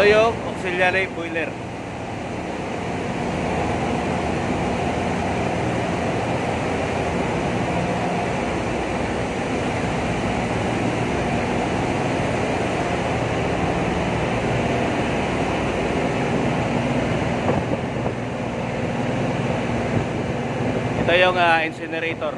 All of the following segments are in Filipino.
yung auxiliary boiler. Ito yung incinerator.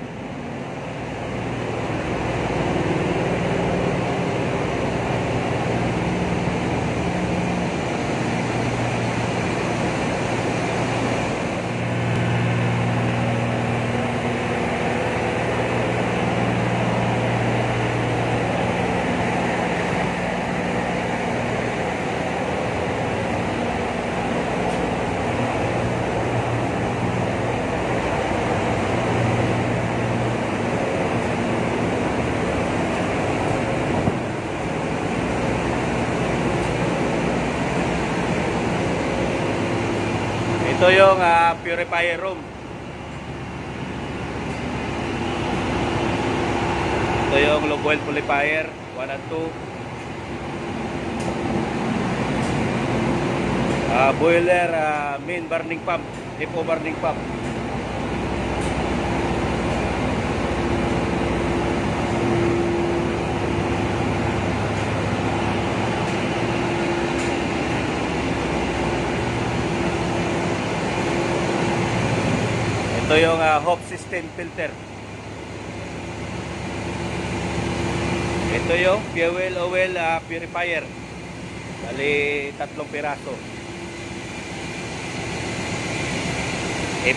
Ito yung purifier room. Ito yung low oil purifier 1 and 2. Boiler, main burning pump, FO burning pump. Ito yung Hope system filter. Ito yung fuel oil purifier. Bali 3 piraso.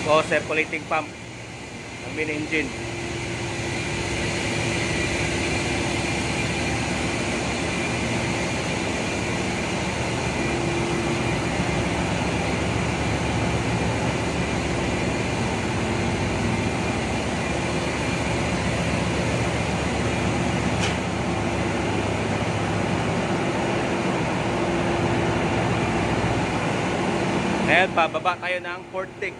FO circulating pump ng main engine. Ngayon, pababa tayo ng port deck.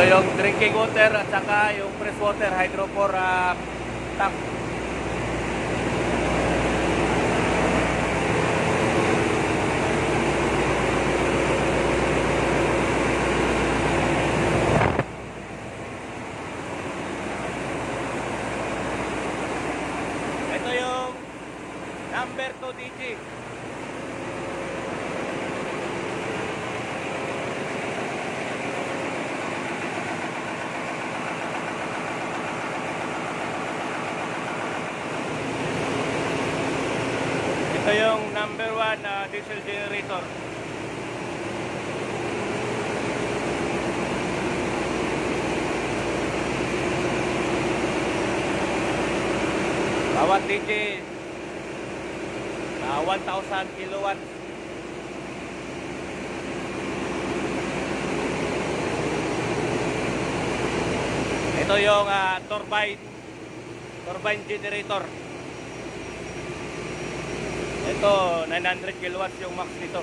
Ito yung drinking water at saka yung fresh water hydro for tank. Ito yung number 2 DG. Ito yung number 1 diesel generator. Bawat DG 1,000 kilowatts. Ito yung turbine generator. Ito 900 kilowatts yung max nito.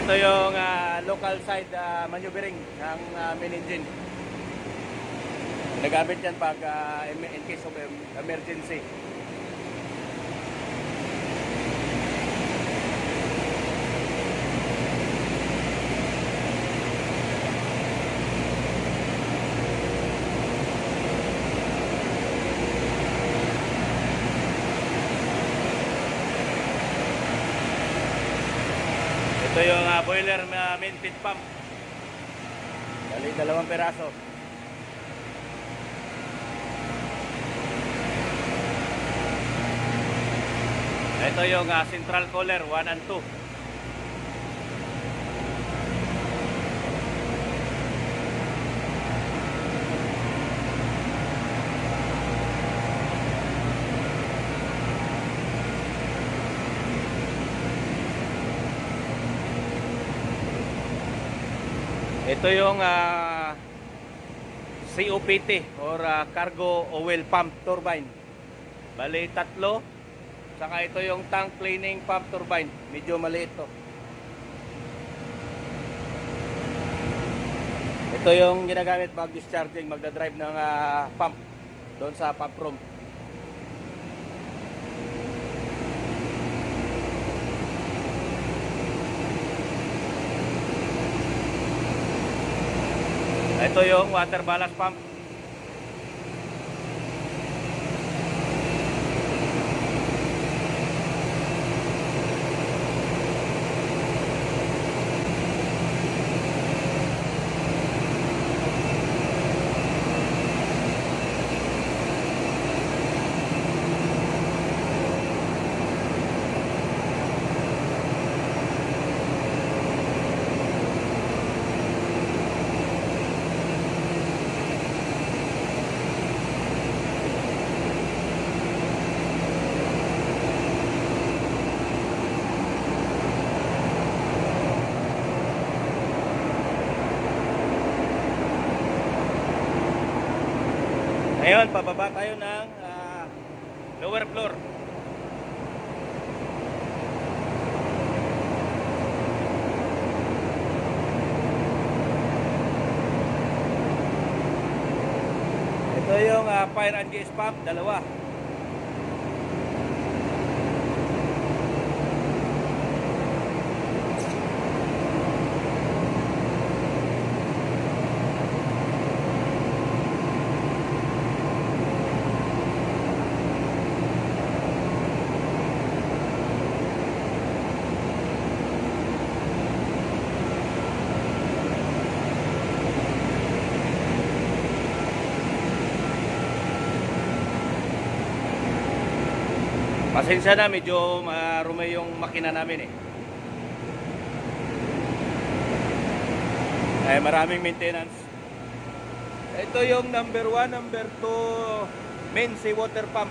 Ito yung local side maneuvering ng main engine. Nagamit yan pag in case of emergency. Ito yung boiler main feed pump. Bali, 2 peraso. Ito yung central cooler 1 and 2. Ito yung COPT or cargo oil pump turbine. Bali, 3. Saka ito yung tank cleaning pump turbine. Medyo maliit to. Ito yung ginagamit mag-discharging, magdadrive ng pump doon sa pump room. Ito yung water ballast pump. Ngayon, pababa tayo ng lower floor. Ito yung fire and gas pump, 2. Pasensya na, medyo marumi yung makina namin eh. Maraming maintenance. Ito yung number 1, number 2 main seawater pump.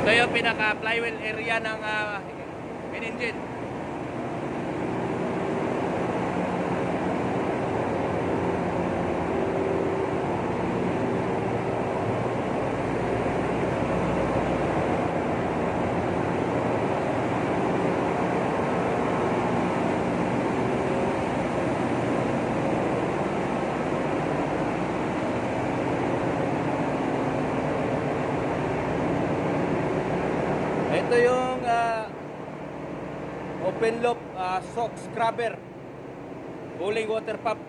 Ito yung pinaka flywheel area ng main engine. Ito yung open loop sock scrubber cooling water pump.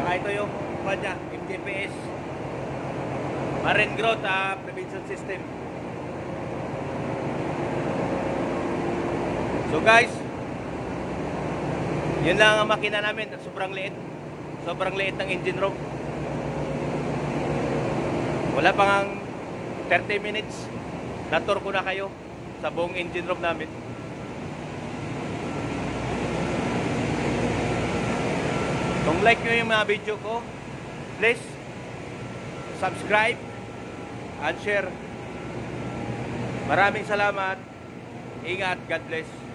Ito yung kanya, MGPS Marine Growth Prevention System. So guys, yun lang ang makina namin. Sobrang liit ng engine room. Wala pang 30 minutes, na-tour ko na kayo sa buong engine room namin. Kung like nyo yung mga video ko, please subscribe and share. Maraming salamat. Ingat. God bless.